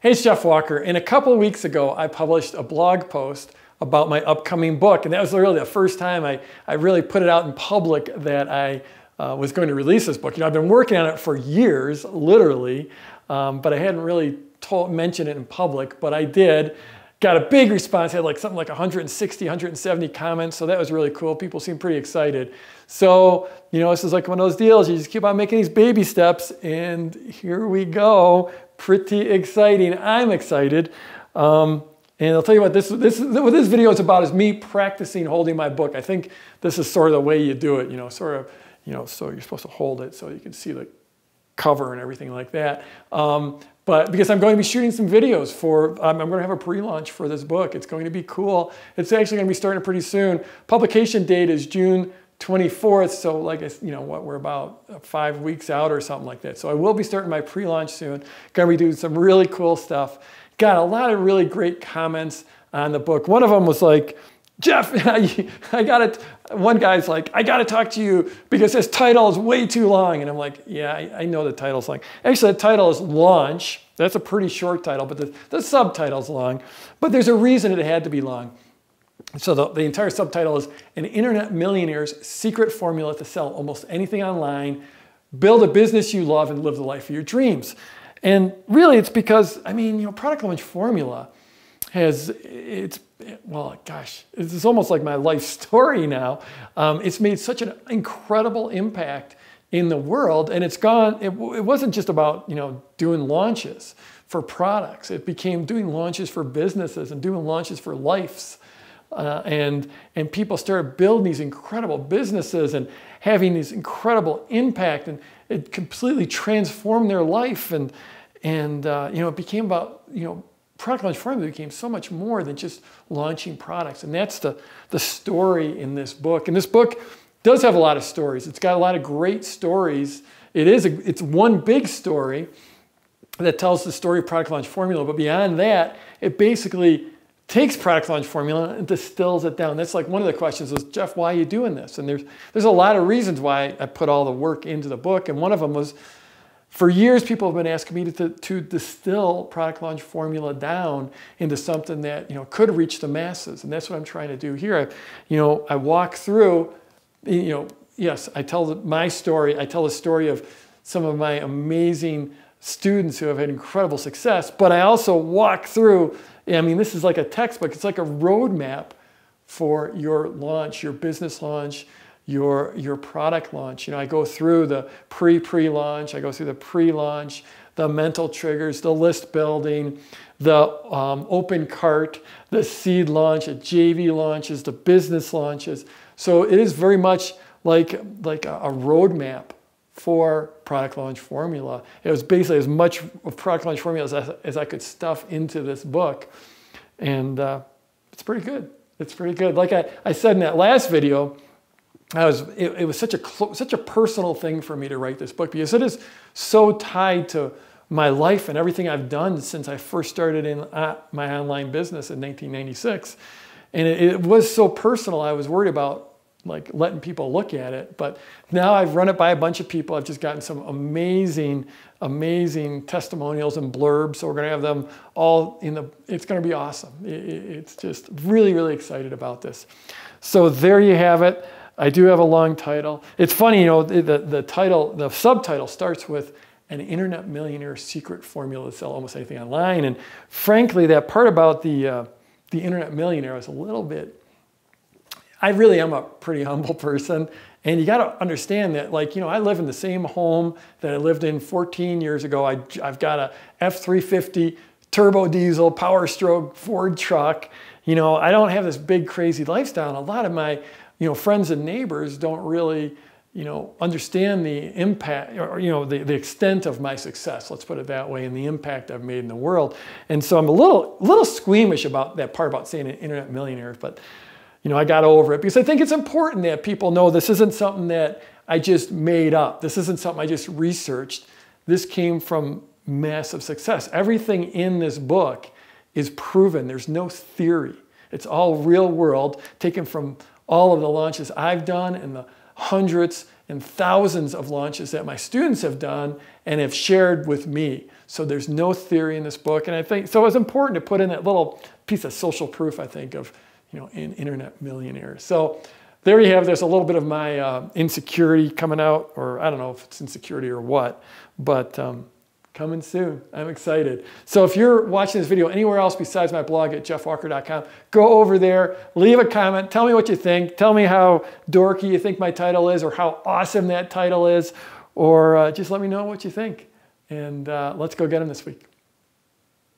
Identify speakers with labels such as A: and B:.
A: Hey, it's Jeff Walker. And a couple of weeks ago, I published a blog post about my upcoming book. And that was really the first time I really put it out in public that I was going to release this book. You know, I've been working on it for years, literally, but I hadn't really mentioned it in public, but I did. Got a big response, had like something like 160, 170 comments, so that was really cool. People seemed pretty excited. So, you know, this is like one of those deals, you just keep on making these baby steps, and here we go. Pretty exciting. I'm excited. And I'll tell you what what this video is about is me practicing holding my book. I think this is sort of the way you do it, so you're supposed to hold it so you can see the cover and everything like that. But because I'm going to be shooting some videos I'm going to have a pre-launch for this book. It's going to be cool. It's actually going to be starting pretty soon. Publication date is June 24th. So like, we're about 5 weeks out or something like that. So I will be starting my pre-launch soon. Going to be doing some really cool stuff. Got a lot of really great comments on the book. One of them was like, Jeff, one guy's like, I got to talk to you because this title is way too long. And I'm like, yeah, I know the title's long. Actually, the title is Launch. That's a pretty short title, but the subtitle's long. But there's a reason it had to be long. So the entire subtitle is An Internet Millionaire's Secret Formula to Sell Almost Anything Online, Build a Business You Love, and Live the Life of Your Dreams. And really, it's because, Product Launch Formula it's almost like my life story now. It's made such an incredible impact in the world, and it wasn't just about, doing launches for products. It became doing launches for businesses and doing launches for lives. And people started building these incredible businesses and having this incredible impact, and it completely transformed their life. And it became about, Product Launch Formula became so much more than just launching products. And that's the story in this book. And this book does have a lot of stories. It's got a lot of great stories. It's one big story that tells the story of Product Launch Formula. But beyond that, it basically takes Product Launch Formula and distills it down. That's like one of the questions is, Jeff, why are you doing this? And there's a lot of reasons why I put all the work into the book. And one of them was, for years, people have been asking me to distill Product Launch Formula down into something that could reach the masses, and that's what I'm trying to do here. I walk through, yes, I tell my story. I tell the story of some of my amazing students who have had incredible success, but I also walk through. This is like a textbook. It's like a roadmap for your launch, your business launch, your product launch. I go through the pre-launch, I go through the pre-launch, the mental triggers, the list building, the open cart, the seed launch, the JV launches, the business launches. So it is very much like a roadmap for Product Launch Formula. It was basically as much of Product Launch Formula as I could stuff into this book. And it's pretty good. It's pretty good. Like I said in that last video, it was such a personal thing for me to write this book because it is so tied to my life and everything I've done since I first started in my online business in 1996. And it was so personal, I was worried about like letting people look at it. But now I've run it by a bunch of people. I've just gotten some amazing, amazing testimonials and blurbs. So we're going to have them all it's going to be awesome. It's just really, really excited about this. So there you have it. I do have a long title. It's funny, the subtitle starts with An Internet Millionaire's Secret Formula to Sell Almost Anything Online. And frankly, that part about the Internet Millionaire was a little bit, I really am a pretty humble person. And you got to understand that, I live in the same home that I lived in 14 years ago. I've got a F-350 turbo diesel power stroke Ford truck. I don't have this big crazy lifestyle. And a lot of my friends and neighbors don't really, understand the impact or, the extent of my success, let's put it that way, and the impact I've made in the world. And so I'm a little squeamish about that part about saying an internet millionaire, but, I got over it because I think it's important that people know this isn't something that I just made up. This isn't something I just researched. This came from massive success. Everything in this book is proven. There's no theory. It's all real world, taken from all of the launches I've done and the hundreds and thousands of launches that my students have done and have shared with me. So there's no theory in this book. And I think, so it's important to put in that little piece of social proof, I think, of, you know, an internet millionaire. So there you have, there's a little bit of my insecurity coming out, or I don't know if it's insecurity or what, but coming soon. I'm excited. So if you're watching this video anywhere else besides my blog at jeffwalker.com, go over there, leave a comment, tell me what you think, tell me how dorky you think my title is, or how awesome that title is, or just let me know what you think. And let's go get them this week.